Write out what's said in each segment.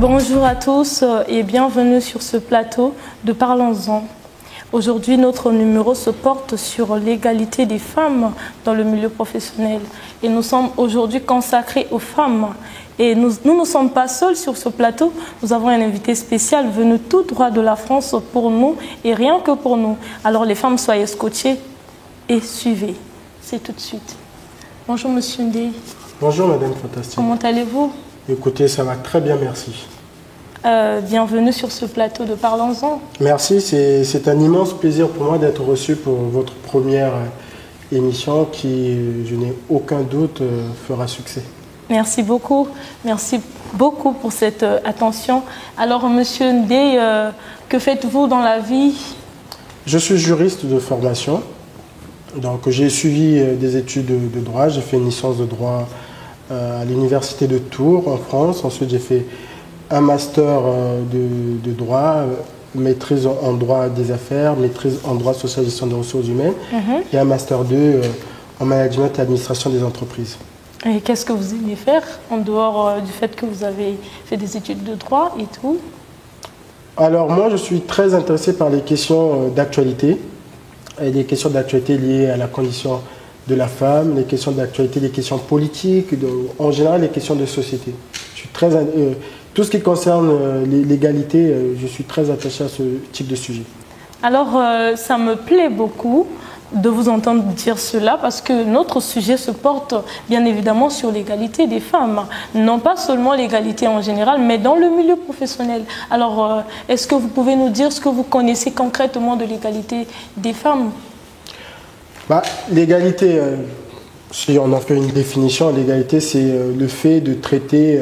Bonjour à tous et bienvenue sur ce plateau de Parlons-en. Aujourd'hui, notre numéro se porte sur l'égalité des femmes dans le milieu professionnel. Et nous sommes aujourd'hui consacrés aux femmes. Et nous ne sommes pas seuls sur ce plateau. Nous avons un invité spécial venu tout droit de la France pour nous et rien que pour nous. Alors les femmes, soyez scotchées et suivez. C'est tout de suite. Bonjour Monsieur Ndeye. Bonjour Madame Fantastique. Comment allez-vous? Écoutez, ça va très bien, merci. Bienvenue sur ce plateau de Parlons-en. Merci, c'est un immense plaisir pour moi d'être reçu pour votre première émission qui, je n'ai aucun doute, fera succès. Merci beaucoup pour cette attention. Alors Monsieur Ndeye, que faites-vous dans la vie? Je suis juriste de formation, donc j'ai suivi des études de droit, j'ai fait une licence de droit à l'université de Tours en France, ensuite j'ai fait un master de droit, maîtrise en droit des affaires, maîtrise en droit social et gestion des ressources humaines, et un master 2 en management et administration des entreprises. Et qu'est-ce que vous aimez faire en dehors du fait que vous avez fait des études de droit et tout? Alors moi je suis très intéressé par les questions d'actualité, et les questions d'actualité liées à la condition de la femme, les questions d'actualité, les questions politiques, en général les questions de société. Je suis très, tout ce qui concerne l'égalité, je suis très attaché à ce type de sujet. Alors ça me plaît beaucoup de vous entendre dire cela parce que notre sujet se porte bien évidemment sur l'égalité des femmes. Non pas seulement l'égalité en général, mais dans le milieu professionnel. Alors est-ce que vous pouvez nous dire ce que vous connaissez concrètement de l'égalité des femmes? L'égalité, si on en fait une définition, l'égalité c'est le fait de traiter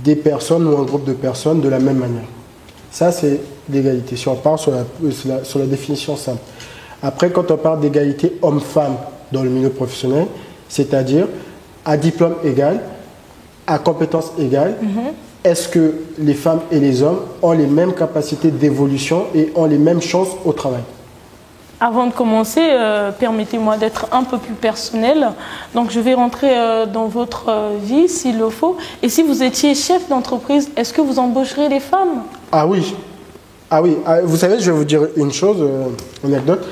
des personnes ou un groupe de personnes de la même manière. Ça c'est l'égalité, si on part sur la définition simple. Après, quand on parle d'égalité homme-femme dans le milieu professionnel, c'est-à-dire à diplôme égal, à compétences égales, est-ce que les femmes et les hommes ont les mêmes capacités d'évolution et ont les mêmes chances au travail? Avant de commencer, permettez-moi d'être un peu plus personnel. Donc, je vais rentrer dans votre vie s'il le faut. Et si vous étiez chef d'entreprise, est-ce que vous embaucherez les femmes? Ah oui. Ah oui. Vous savez, je vais vous dire une chose, une anecdote.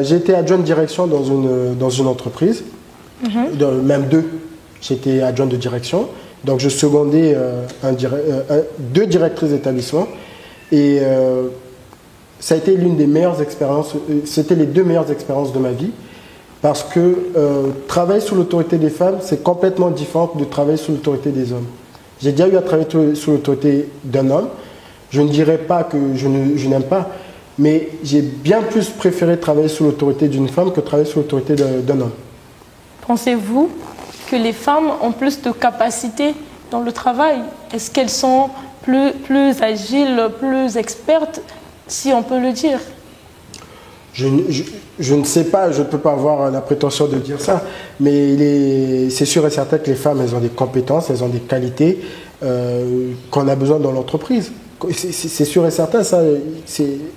J'ai été adjoint de direction dans une entreprise, même deux. J'étais adjoint de direction. Donc, je secondais deux directrices d'établissement. Et ça a été l'une des meilleures expériences, c'était les deux meilleures expériences de ma vie, parce que travailler sous l'autorité des femmes, c'est complètement différent de travailler sous l'autorité des hommes. J'ai déjà eu à travailler sous l'autorité d'un homme. Je ne dirais pas que je n'aime pas, mais j'ai bien plus préféré travailler sous l'autorité d'une femme que travailler sous l'autorité d'un homme. Pensez-vous que les femmes ont plus de capacités dans le travail? Est-ce qu'elles sont plus agiles, plus expertes, si on peut le dire? Je ne sais pas, je ne peux pas avoir la prétention de dire ça, mais c'est sûr et certain que les femmes, elles ont des compétences, elles ont des qualités qu'on a besoin dans l'entreprise. C'est sûr et certain, ça,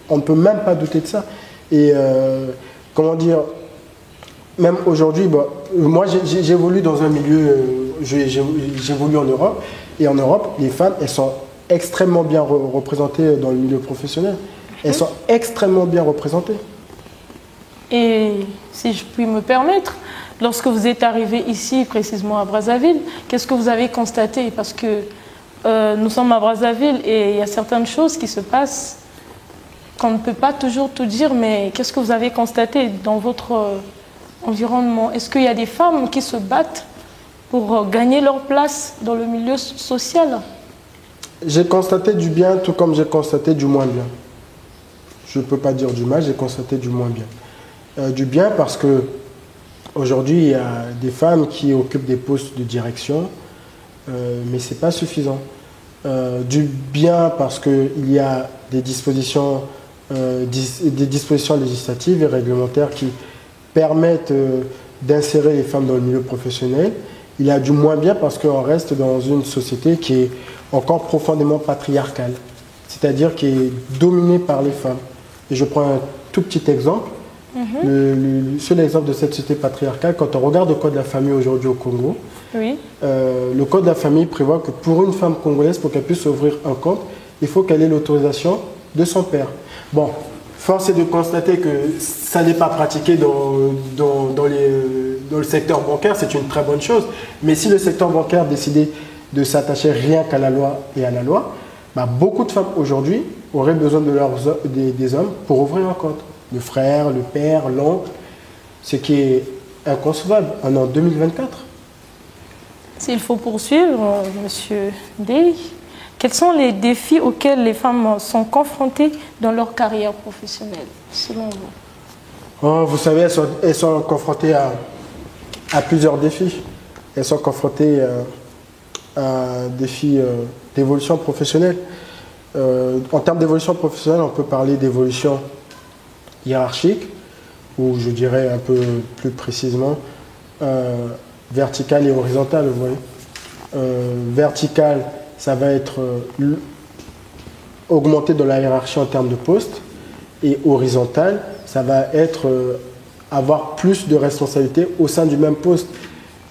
on ne peut même pas douter de ça. Et comment dire, même aujourd'hui, moi j'évolue dans un milieu, j'évolue en Europe, et en Europe, les femmes, elles sont extrêmement bien représentées dans le milieu professionnel. Elles sont extrêmement bien représentées. Et si je puis me permettre, lorsque vous êtes arrivé ici, précisément à Brazzaville, qu'est-ce que vous avez constaté? Parce que nous sommes à Brazzaville et il y a certaines choses qui se passent qu'on ne peut pas toujours tout dire, mais qu'est-ce que vous avez constaté dans votre environnement? Est-ce qu'il y a des femmes qui se battent pour gagner leur place dans le milieu social? J'ai constaté du bien, tout comme j'ai constaté du moins bien. Je ne peux pas dire du mal, j'ai constaté du moins bien. Du bien parce que aujourd'hui il y a des femmes qui occupent des postes de direction, mais ce n'est pas suffisant. Du bien parce qu'il y a des dispositions législatives et réglementaires qui permettent d'insérer les femmes dans le milieu professionnel. Il y a du moins bien parce qu'on reste dans une société qui est encore profondément patriarcale, c'est-à-dire qui est dominée par les femmes. Et je prends un tout petit exemple. Le seul exemple de cette société patriarcale, quand on regarde le code de la famille aujourd'hui au Congo, Oui. le code de la famille prévoit que pour une femme congolaise, pour qu'elle puisse ouvrir un compte, il faut qu'elle ait l'autorisation de son père. Bon, force est de constater que ça n'est pas pratiqué dans le secteur bancaire, c'est une très bonne chose. Mais si le secteur bancaire décidait de s'attacher rien qu'à la loi et à la loi, bah, beaucoup de femmes aujourd'hui auraient besoin des hommes pour ouvrir un compte. Le frère, le père, l'oncle, ce qui est inconcevable en 2024. S'il faut poursuivre, Monsieur Ndeye, quels sont les défis auxquels les femmes sont confrontées dans leur carrière professionnelle, selon vous? Oh, vous savez, elles sont confrontées à plusieurs défis. Elles sont confrontées à un défi d'évolution professionnelle. En termes d'évolution professionnelle, on peut parler d'évolution hiérarchique, ou je dirais un peu plus précisément verticale et horizontale. Vous voyez. Verticale, ça va être augmenter dans la hiérarchie en termes de poste, et horizontale, ça va être avoir plus de responsabilités au sein du même poste.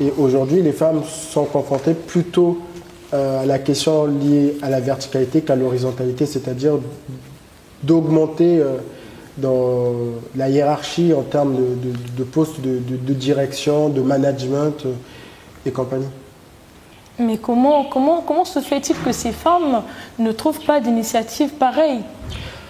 Et aujourd'hui, les femmes sont confrontées plutôt à la question liée à la verticalité qu'à l'horizontalité, c'est-à-dire d'augmenter dans la hiérarchie en termes de postes de direction, de management et compagnie. Mais comment se fait-il que ces femmes ne trouvent pas d'initiative pareille?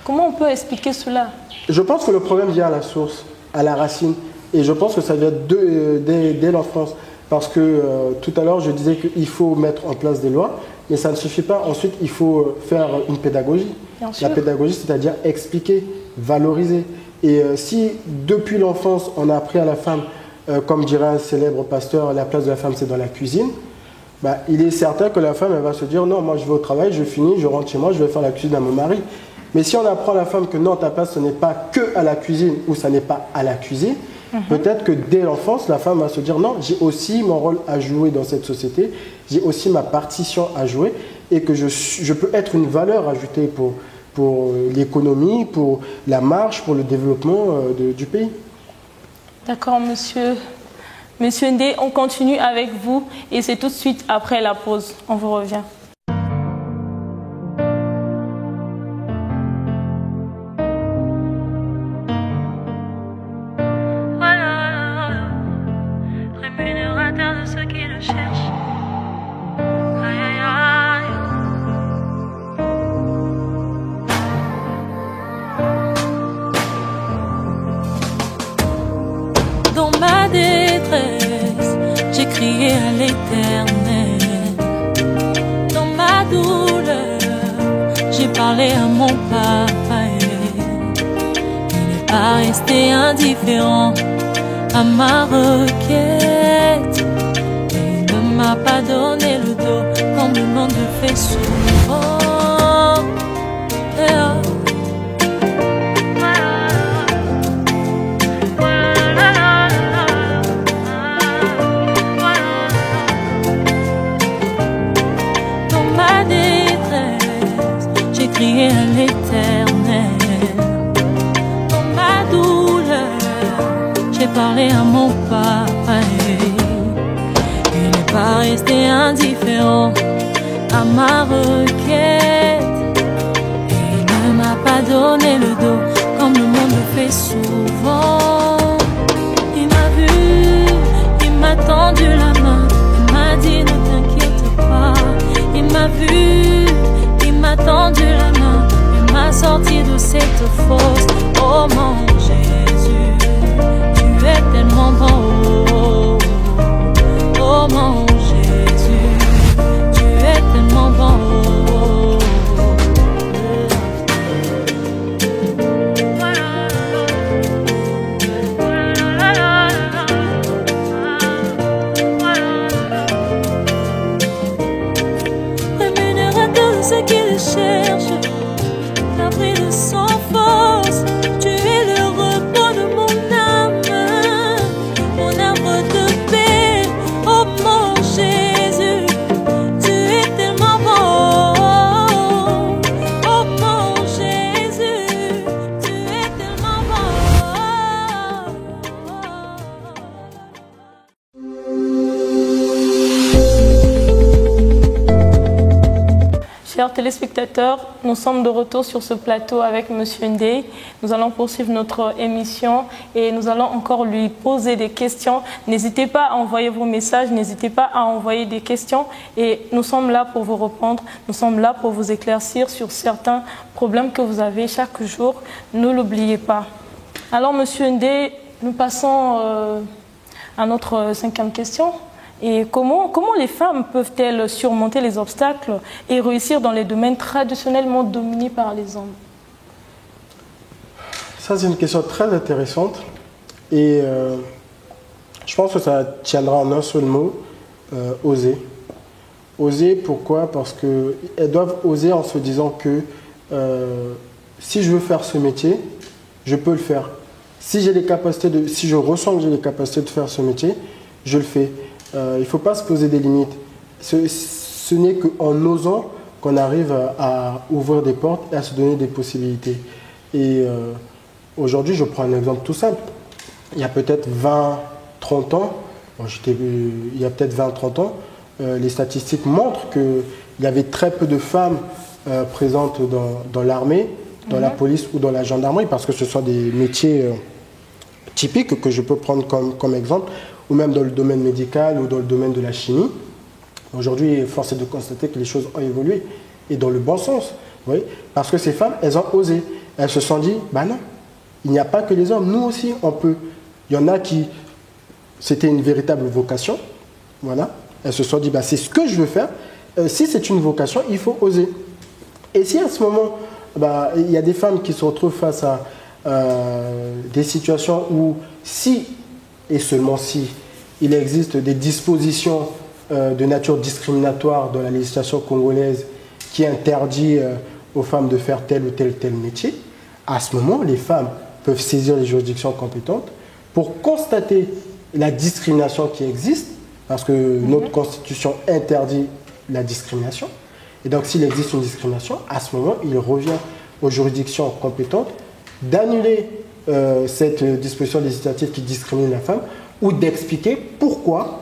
Comment on peut expliquer cela? Je pense que le problème vient à la source, à la racine. Et je pense que ça vient dès l'enfance. Parce que tout à l'heure, je disais qu'il faut mettre en place des lois, mais ça ne suffit pas. Ensuite, il faut faire une pédagogie. La pédagogie, c'est-à-dire expliquer, valoriser. Et si, depuis l'enfance, on a appris à la femme, comme dirait un célèbre pasteur, la place de la femme, c'est dans la cuisine, bah, il est certain que la femme, elle va se dire, non, moi, je vais au travail, je finis, je rentre chez moi, je vais faire la cuisine à mon mari. Mais si on apprend à la femme que non, ta place, ce n'est pas que à la cuisine ou ça n'est pas à la cuisine, peut-être que dès l'enfance, la femme va se dire non, j'ai aussi mon rôle à jouer dans cette société, j'ai aussi ma partition à jouer et que je peux être une valeur ajoutée pour l'économie, pour la marche, pour le développement du pays. D'accord, monsieur. Monsieur Ndeye, on continue avec vous et c'est tout de suite après la pause. On vous revient. Rémunérateur de ceux qui le cherchent. Aïe, aïe, aïe. Dans ma détresse, j'ai crié à l'Éternel. Dans ma douleur, j'ai parlé à mon papa. Il n'est pas resté indifférent à ma requête. Et il ne m'a pas donné le dos comme le monde le fait souvent. Dans ma détresse, j'ai crié à l'Éternel. Dans ma douleur, j'ai parlé à mon papa. Il n'est pas resté indifférent à ma requête. Et il ne m'a pas donné le dos comme le monde le fait souvent. Il m'a vu, il m'a tendu la main, il m'a dit ne t'inquiète pas. Il m'a vu, il m'a tendu la main, il m'a sorti de cette fosse. Oh mon Jésus, tu es tellement bon. Oh mon Jésus, tu es tellement bon. Rémunérateur de ceux qui le cherchent, l'abri de sans force, tu es le téléspectateurs, nous sommes de retour sur ce plateau avec Monsieur Ndeye. Nous allons poursuivre notre émission et nous allons encore lui poser des questions. N'hésitez pas à envoyer vos messages, n'hésitez pas à envoyer des questions et nous sommes là pour vous répondre. Nous sommes là pour vous éclaircir sur certains problèmes que vous avez chaque jour. Ne l'oubliez pas. Alors Monsieur Ndeye, nous passons à notre 5e question. Et comment les femmes peuvent-elles surmonter les obstacles et réussir dans les domaines traditionnellement dominés par les hommes? Ça, c'est une question très intéressante. Et je pense que ça tiendra en un seul mot, oser. Oser, pourquoi? Parce qu'elles doivent oser en se disant que si je veux faire ce métier, je peux le faire. Si je ressens que j'ai les capacités de faire ce métier, je le fais. Il ne faut pas se poser des limites. Ce n'est qu'en osant qu'on arrive à ouvrir des portes et à se donner des possibilités. Et aujourd'hui, je prends un exemple tout simple. Il y a peut-être 20-30 ans, il y a peut-être 20-30 ans, les statistiques montrent qu'il y avait très peu de femmes présentes dans l'armée, dans la police ou dans la gendarmerie, parce que ce sont des métiers typiques que je peux prendre comme exemple, ou même dans le domaine médical ou dans le domaine de la chimie. Aujourd'hui, force est de constater que les choses ont évolué, et dans le bon sens. Oui, parce que ces femmes, elles ont osé. Elles se sont dit, bah non, il n'y a pas que les hommes, nous aussi, on peut. Il y en a qui, c'était une véritable vocation. Voilà. Elles se sont dit, bah, c'est ce que je veux faire. Si c'est une vocation, il faut oser. Et si à ce moment, bah, il y a des femmes qui se retrouvent face à des situations où, si et seulement si il existe des dispositions de nature discriminatoire dans la législation congolaise qui interdit aux femmes de faire tel ou tel métier, à ce moment, les femmes peuvent saisir les juridictions compétentes pour constater la discrimination qui existe, parce que notre constitution interdit la discrimination. Et donc, s'il existe une discrimination, à ce moment, il revient aux juridictions compétentes d'annuler cette disposition législative qui discrimine la femme, ou d'expliquer pourquoi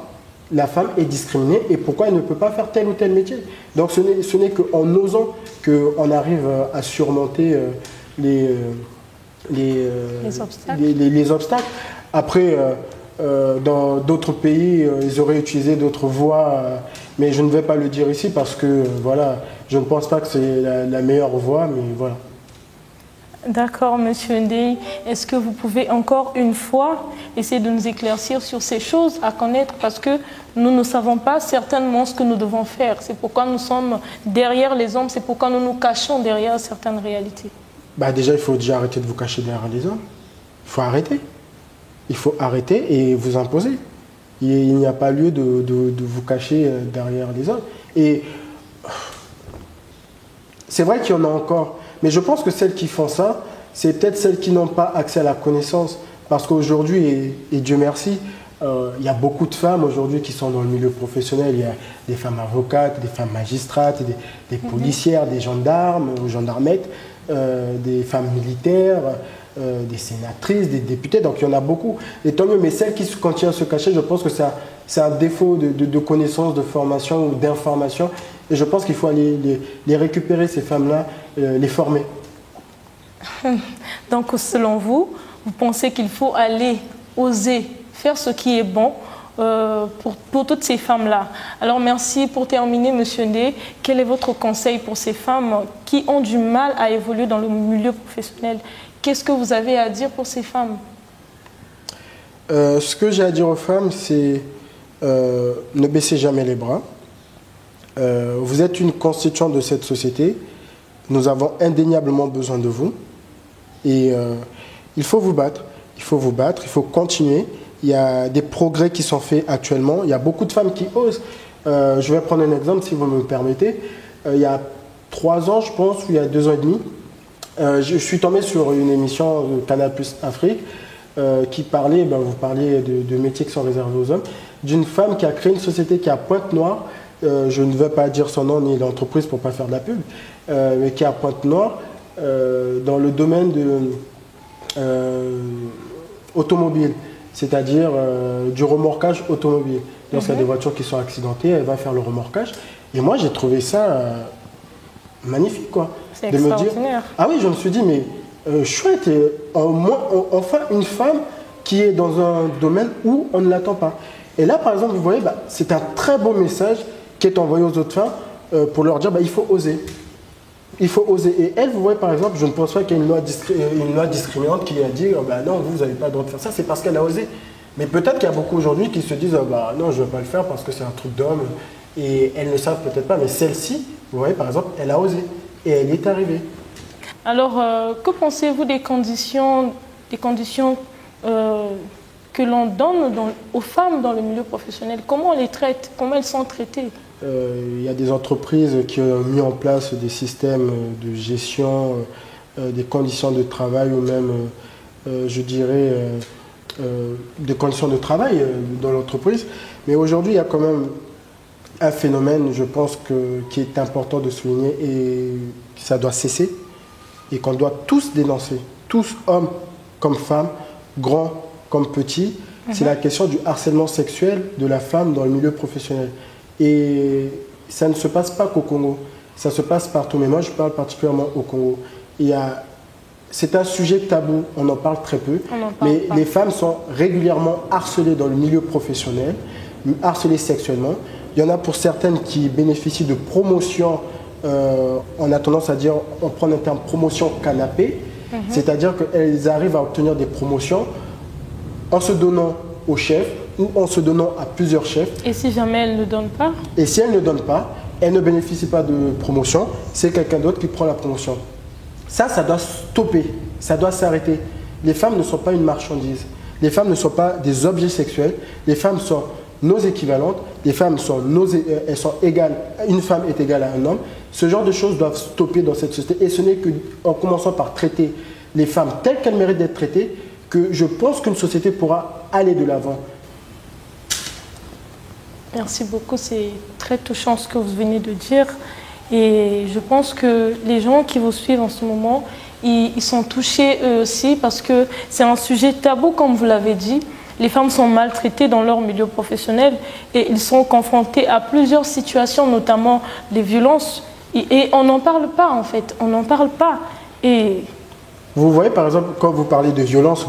la femme est discriminée et pourquoi elle ne peut pas faire tel ou tel métier. Donc ce n'est qu'en osant qu'on arrive à surmonter les obstacles. Après, dans d'autres pays, ils auraient utilisé d'autres voies, mais je ne vais pas le dire ici parce que voilà, je ne pense pas que c'est la meilleure voie, mais voilà. D'accord, Monsieur Ndeye. Est-ce que vous pouvez encore une fois essayer de nous éclaircir sur ces choses à connaître, parce que nous ne savons pas certainement ce que nous devons faire. C'est pourquoi nous sommes derrière les hommes, c'est pourquoi nous nous cachons derrière certaines réalités. Bah déjà, il faut déjà arrêter de vous cacher derrière les hommes. Il faut arrêter. Il faut arrêter et vous imposer. Il n'y a pas lieu de vous cacher derrière les hommes. Et c'est vrai qu'il y en a encore. Mais je pense que celles qui font ça, c'est peut-être celles qui n'ont pas accès à la connaissance. Parce qu'aujourd'hui, et Dieu merci, il y a beaucoup de femmes aujourd'hui qui sont dans le milieu professionnel. Il y a des femmes avocates, des femmes magistrates, des policières, des gendarmes, gendarmettes, des femmes militaires, des sénatrices, des députés. Donc il y en a beaucoup. Et tant mieux, mais celles qui continuent à se cacher, je pense que c'est un défaut de connaissance, de formation ou d'information. Et je pense qu'il faut aller les récupérer, ces femmes-là, les former. Donc, selon vous, vous pensez qu'il faut aller oser faire ce qui est bon pour toutes ces femmes-là. Alors, merci. Pour terminer, Monsieur Ndeye, quel est votre conseil pour ces femmes qui ont du mal à évoluer dans le milieu professionnel? Qu'est-ce que vous avez à dire pour ces femmes? Ce que j'ai à dire aux femmes, c'est ne baissez jamais les bras. Vous êtes une constituante de cette société. Nous avons indéniablement besoin de vous. Et il faut vous battre. Il faut vous battre, il faut continuer. Il y a des progrès qui sont faits actuellement. Il y a beaucoup de femmes qui osent. Je vais prendre un exemple, si vous me permettez. Il y a 3 ans, je pense, ou il y a 2 ans et demi, je suis tombé sur une émission de Canal+ Afrique qui parlait, vous parliez de métiers qui sont réservés aux hommes, d'une femme qui a créé une société qui est à Pointe-Noire. Je ne vais pas dire son nom ni l'entreprise pour ne pas faire de la pub, mais qui est à Pointe-Noire dans le domaine automobile, c'est-à-dire du remorquage automobile. Lorsqu'il y a des voitures qui sont accidentées, elle va faire le remorquage. Et moi, j'ai trouvé ça magnifique, quoi. C'est De me dire, extraordinaire. ah oui, je me suis dit, mais chouette, enfin une femme qui est dans un domaine où on ne l'attend pas. Et là, par exemple, vous voyez, bah, c'est un très beau message qui est envoyé aux autres femmes pour leur dire, bah, il faut oser. Il faut oser. Et elle, vous voyez, par exemple, je ne pense pas qu'il y ait une loi discriminante qui a dit, bah, non, vous n'avez pas le droit de faire ça, c'est parce qu'elle a osé. Mais peut-être qu'il y a beaucoup aujourd'hui qui se disent, bah, non, je ne vais pas le faire parce que c'est un truc d'homme. Et elles ne savent peut-être pas, mais celle-ci, vous voyez, par exemple, elle a osé. Et elle est arrivée. Alors, que pensez-vous des conditions que l'on donne aux femmes dans le milieu professionnel? Comment on les traite? Comment elles sont traitées? Il y a des entreprises qui ont mis en place des systèmes de gestion des conditions de travail ou même, je dirais, des conditions de travail dans l'entreprise. Mais aujourd'hui, il y a quand même un phénomène, je pense, qui est important de souligner et que ça doit cesser et qu'on doit tous dénoncer, tous, hommes comme femmes, grands comme petits. C'est la question du harcèlement sexuel de la femme dans le milieu professionnel. Et ça ne se passe pas qu'au Congo, ça se passe partout. Mais moi, je parle particulièrement au Congo. C'est un sujet tabou, on en parle très peu. Mais les femmes sont régulièrement harcelées dans le milieu professionnel, harcelées sexuellement. Il y en a pour certaines qui bénéficient de promotions, on a tendance à dire, on prend le terme promotion canapé, c'est-à-dire qu'elles arrivent à obtenir des promotions en se donnant au chef ou en se donnant à plusieurs chefs. Et si jamais elles ne donnent pas? Et si elles ne donnent pas, elles ne bénéficient pas de promotion, c'est quelqu'un d'autre qui prend la promotion. Ça doit stopper, ça doit s'arrêter. Les femmes ne sont pas une marchandise, les femmes ne sont pas des objets sexuels, les femmes sont nos équivalentes, les femmes sont elles sont égales, une femme est égale à un homme. Ce genre de choses doivent stopper dans cette société. Et ce n'est qu'en commençant par traiter les femmes telles qu'elles méritent d'être traitées que je pense qu'une société pourra aller de l'avant. Merci beaucoup, c'est très touchant ce que vous venez de dire. Et je pense que les gens qui vous suivent en ce moment, ils sont touchés eux aussi parce que c'est un sujet tabou, comme vous l'avez dit. Les femmes sont maltraitées dans leur milieu professionnel et ils sont confrontés à plusieurs situations, notamment des violences. Et on n'en parle pas en fait, on n'en parle pas. Et vous voyez par exemple, quand vous parlez de violence,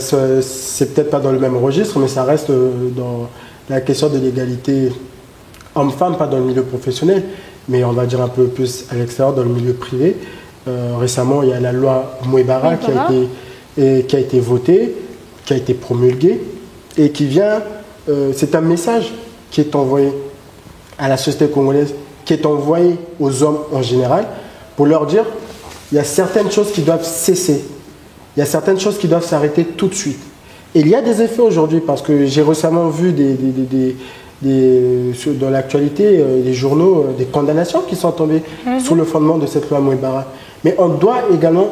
c'est peut-être pas dans le même registre, mais ça reste dans la question de l'égalité homme-femme, pas dans le milieu professionnel, mais on va dire un peu plus à l'extérieur, dans le milieu privé. Récemment, il y a la loi Mouebara qui a été votée, qui a été promulguée et qui vient, c'est un message qui est envoyé à la société congolaise, qui est envoyé aux hommes en général pour leur dire il y a certaines choses qui doivent cesser, il y a certaines choses qui doivent s'arrêter tout de suite. Et il y a des effets aujourd'hui parce que j'ai récemment vu dans l'actualité des journaux, des condamnations qui sont tombées sur le fondement de cette loi Mouebara. Mais on doit également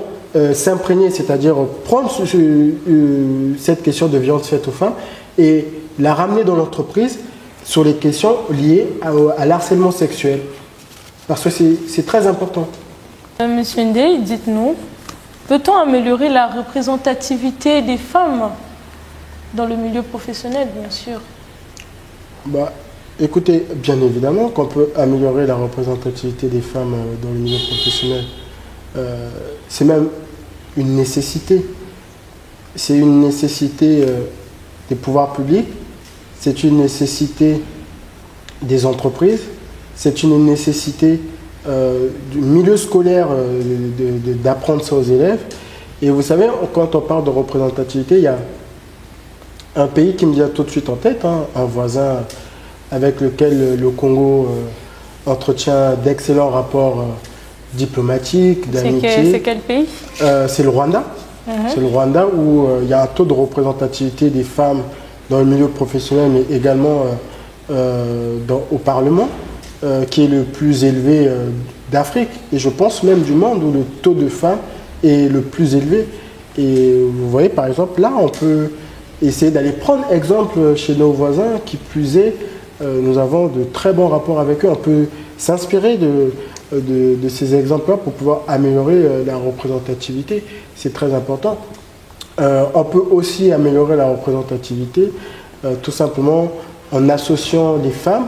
s'imprégner, c'est-à-dire prendre cette question de violence faite aux femmes et la ramener dans l'entreprise sur les questions liées à l'harcèlement sexuel. Parce que c'est très important. Monsieur Ndeye, dites-nous, peut-on améliorer la représentativité des femmes dans le milieu professionnel, bien sûr? Écoutez, bien évidemment qu'on peut améliorer la représentativité des femmes dans le milieu professionnel. C'est même une nécessité. C'est une nécessité des pouvoirs publics, c'est une nécessité des entreprises, c'est une nécessité du milieu scolaire d'apprendre ça aux élèves. Et vous savez, quand on parle de représentativité, il y a un pays qui me vient tout de suite en tête, un voisin avec lequel le Congo entretient d'excellents rapports diplomatiques, d'amitié. C'est quel pays? C'est le Rwanda. C'est le Rwanda où il y a un taux de représentativité des femmes dans le milieu professionnel, mais également au Parlement, qui est le plus élevé d'Afrique. Et je pense même du monde où le taux de femmes est le plus élevé. Et vous voyez, par exemple, là, on peut essayer d'aller prendre exemple chez nos voisins, qui plus est, nous avons de très bons rapports avec eux. On peut s'inspirer de ces exemples-là pour pouvoir améliorer la représentativité. C'est très important. On peut aussi améliorer la représentativité tout simplement en associant les femmes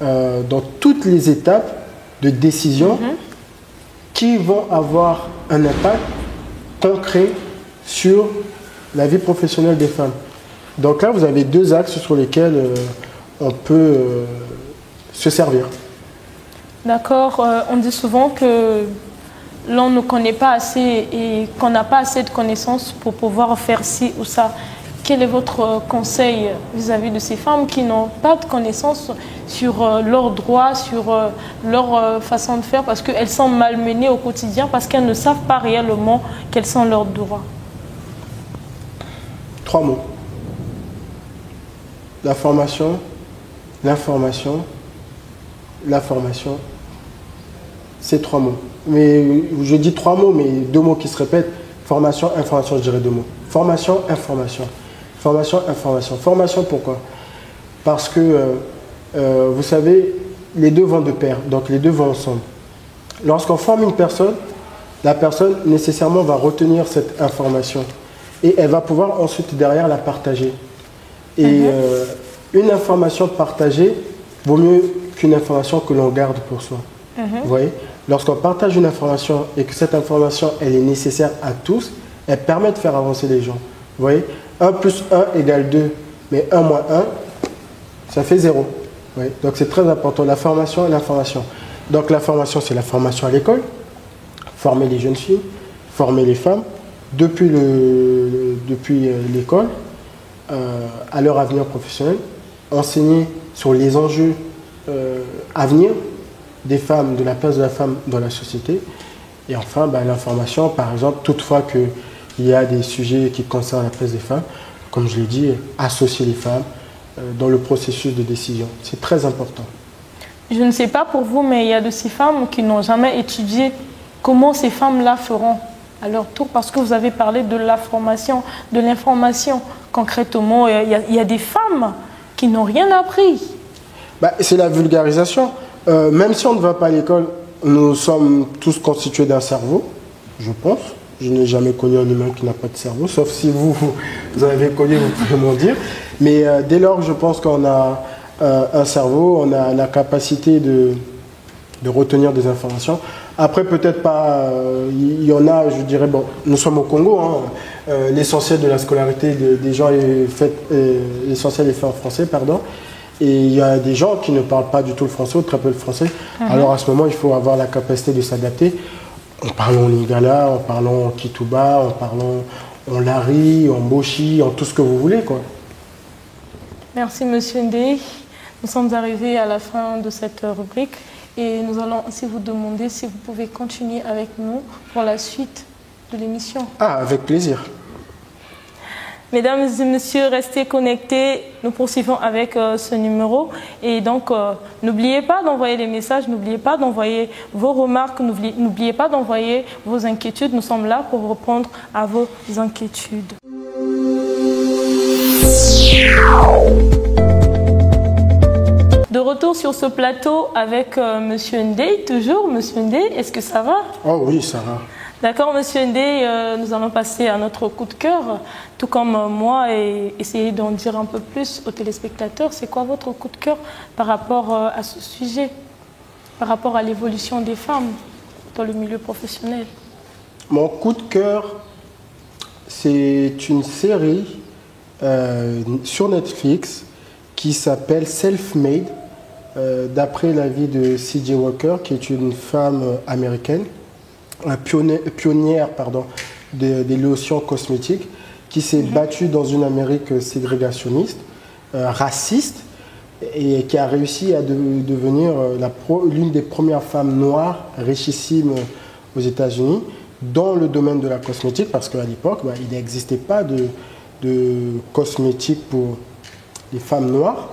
dans toutes les étapes de décision qui vont avoir un impact concret sur la vie professionnelle des femmes. Donc là, vous avez deux axes sur lesquels on peut se servir. D'accord. On dit souvent que l'on ne connaît pas assez et qu'on n'a pas assez de connaissances pour pouvoir faire ci ou ça. Quel est votre conseil vis-à-vis de ces femmes qui n'ont pas de connaissances sur leurs droits, sur leur façon de faire, parce qu'elles sont malmenées au quotidien, parce qu'elles ne savent pas réellement quels sont leurs droits? 3 mots. La formation, l'information, la formation. C'est 3 mots. Mais je dis 3 mots, mais 2 mots qui se répètent. Formation, information, je dirais 2 mots. Formation, information. Formation, information. Formation, pourquoi? Parce que, vous savez, les deux vont de pair, donc les deux vont ensemble. Lorsqu'on forme une personne, la personne nécessairement va retenir cette information et elle va pouvoir ensuite derrière la partager. Et une information partagée vaut mieux qu'une information que l'on garde pour soi. Vous voyez? Lorsqu'on partage une information et que cette information elle est nécessaire à tous, elle permet de faire avancer les gens. Vous voyez? 1 plus 1 égale 2, mais 1 moins 1, ça fait 0. Oui. Donc c'est très important, la formation et l'information. Donc la formation, c'est la formation à l'école, former les jeunes filles, former les femmes, depuis l'école, à leur avenir professionnel, enseigner sur les enjeux à venir des femmes, de la place de la femme dans la société. Et enfin, l'information, par exemple, toutefois qu'il y a des sujets qui concernent la place des femmes, comme je l'ai dit, associer les femmes dans le processus de décision. C'est très important. Je ne sais pas pour vous, mais il y a de ces femmes qui n'ont jamais étudié comment ces femmes-là feront à leur tour, parce que vous avez parlé de la formation, de l'information. Concrètement, il y a des femmes qui n'ont rien appris. C'est la vulgarisation. Même si on ne va pas à l'école, nous sommes tous constitués d'un cerveau, je pense. Je n'ai jamais connu un humain qui n'a pas de cerveau, sauf si vous avez connu, vous pouvez m'en dire. Mais dès lors, je pense qu'on a un cerveau, on a la capacité de retenir des informations. Après, peut-être pas, il y en a, je dirais, bon, nous sommes au Congo, hein, l'essentiel de la scolarité des gens est fait, l'essentiel est fait en français, pardon. Et il y a des gens qui ne parlent pas du tout le français ou très peu le français. Alors à ce moment, il faut avoir la capacité de s'adapter. En parlant en lingala, en parlant en kituba, en parlant en lari, en boshi, en tout ce que vous voulez, quoi. Merci Monsieur Ndeye. Nous sommes arrivés à la fin de cette rubrique et nous allons aussi vous demander si vous pouvez continuer avec nous pour la suite de l'émission. Ah, avec plaisir. Mesdames et messieurs, restez connectés. Nous poursuivons avec ce numéro. Et donc, n'oubliez pas d'envoyer les messages, n'oubliez pas d'envoyer vos remarques, n'oubliez pas d'envoyer vos inquiétudes. Nous sommes là pour répondre à vos inquiétudes. De retour sur ce plateau avec Monsieur Ndeye, toujours. Monsieur Ndeye, est-ce que ça va? Oh oui, ça va. D'accord, Monsieur Ndeye, nous allons passer à notre coup de cœur, tout comme moi, et essayer d'en dire un peu plus aux téléspectateurs. C'est quoi votre coup de cœur par rapport à ce sujet, par rapport à l'évolution des femmes dans le milieu professionnel? Mon coup de cœur, c'est une série sur Netflix qui s'appelle Self-Made, d'après la vie de C.J. Walker, qui est une femme américaine, pionnière des lotions cosmétiques, qui s'est battue dans une Amérique ségrégationniste, raciste, et qui a réussi à devenir l'une des premières femmes noires richissimes aux États-Unis dans le domaine de la cosmétique, parce qu'à l'époque, il n'existait pas de cosmétiques pour les femmes noires.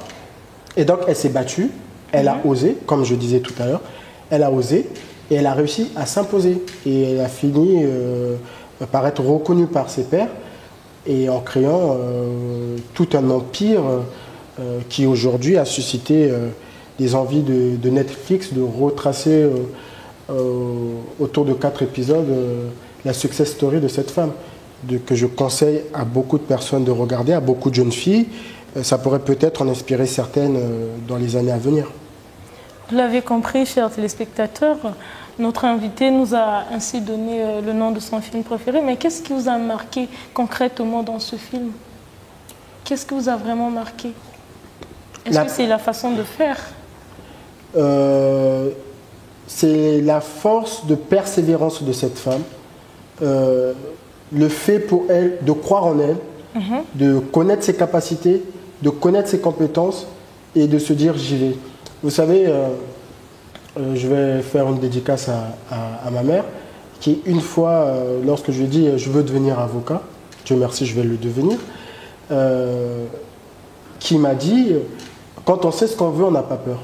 Et donc, elle s'est battue, elle a osé, comme je disais tout à l'heure, elle a osé, et elle a réussi à s'imposer. Et elle a fini par être reconnue par ses pairs, et en créant tout un empire qui aujourd'hui a suscité des envies de Netflix de retracer autour de 4 épisodes la success story de cette femme, que je conseille à beaucoup de personnes de regarder, à beaucoup de jeunes filles. Ça pourrait peut-être en inspirer certaines dans les années à venir. Vous l'avez compris, chers téléspectateurs, notre invité nous a ainsi donné le nom de son film préféré. Mais qu'est-ce qui vous a marqué concrètement dans ce film? Qu'est-ce qui vous a vraiment marqué? Est-ce que c'est la façon de faire? C'est la force de persévérance de cette femme. Le fait pour elle de croire en elle, de connaître ses capacités, de connaître ses compétences et de se dire j'y vais. Vous savez, je vais faire une dédicace à ma mère qui, une fois, lorsque je lui ai dit je veux devenir avocat, Dieu merci, je vais le devenir, qui m'a dit quand on sait ce qu'on veut, on n'a pas peur.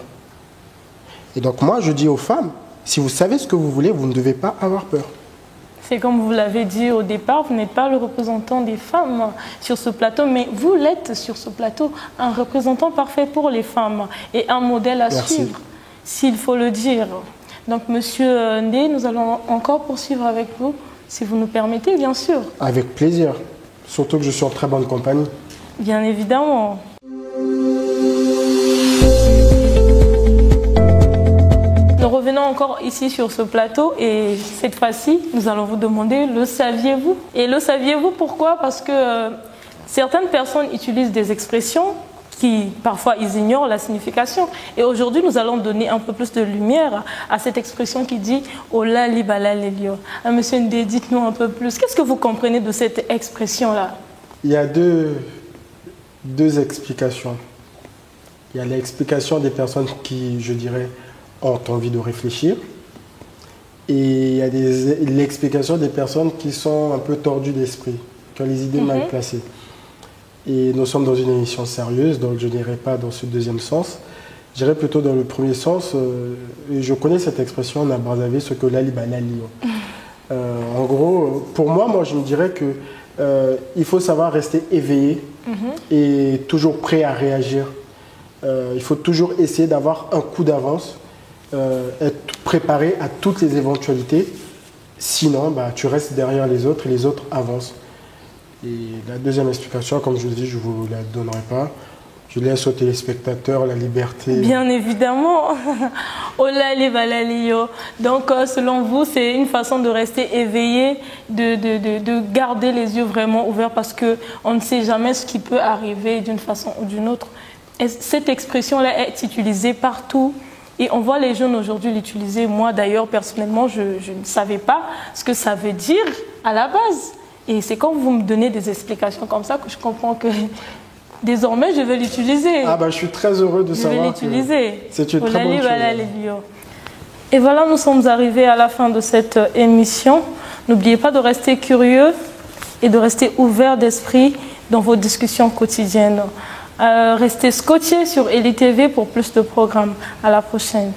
Et donc moi, je dis aux femmes, si vous savez ce que vous voulez, vous ne devez pas avoir peur. C'est comme vous l'avez dit au départ, vous n'êtes pas le représentant des femmes sur ce plateau, mais vous l'êtes sur ce plateau, un représentant parfait pour les femmes et un modèle à suivre, s'il faut le dire. Donc, Monsieur Ndé, nous allons encore poursuivre avec vous, si vous nous permettez, bien sûr. Avec plaisir, surtout que je suis en très bonne compagnie. Bien évidemment. Nous revenons encore ici sur ce plateau et cette fois-ci, nous allons vous demander le saviez-vous? Et le saviez-vous pourquoi? Parce que certaines personnes utilisent des expressions qui parfois ils ignorent la signification. Et aujourd'hui, nous allons donner un peu plus de lumière à cette expression qui dit « Ola li bala lelio ». Monsieur Ndé, dites-nous un peu plus. Qu'est-ce que vous comprenez de cette expression-là? Il y a deux explications. Il y a l'explication des personnes qui, je dirais, ont envie de réfléchir. Et il y a l'explication des personnes qui sont un peu tordues d'esprit, qui ont les idées mal placées. Et nous sommes dans une émission sérieuse, donc je n'irai pas dans ce deuxième sens. J'irai plutôt dans le premier sens. Je connais cette expression en Brazzaville, ce que l'ali banali. En gros, pour moi, je me dirais que il faut savoir rester éveillé et toujours prêt à réagir. Il faut toujours essayer d'avoir un coup d'avance, être préparé à toutes les éventualités. Sinon, tu restes derrière les autres et les autres avancent. Et la deuxième explication, comme je vous dis, je ne vous la donnerai pas. Je laisse aux téléspectateurs la liberté. Bien évidemment. Olali balalio. Donc, selon vous, c'est une façon de rester éveillé, de garder les yeux vraiment ouverts parce qu'on ne sait jamais ce qui peut arriver d'une façon ou d'une autre. Et cette expression-là est utilisée partout. Et on voit les jeunes aujourd'hui l'utiliser. Moi, d'ailleurs, personnellement, je ne savais pas ce que ça veut dire à la base. Et c'est quand vous me donnez des explications comme ça que je comprends que désormais, je vais l'utiliser. Je suis très heureux de savoir que c'est une très bonne chose. Et voilà, nous sommes arrivés à la fin de cette émission. N'oubliez pas de rester curieux et de rester ouvert d'esprit dans vos discussions quotidiennes. Restez scotchés sur Eli TV pour plus de programmes. À la prochaine.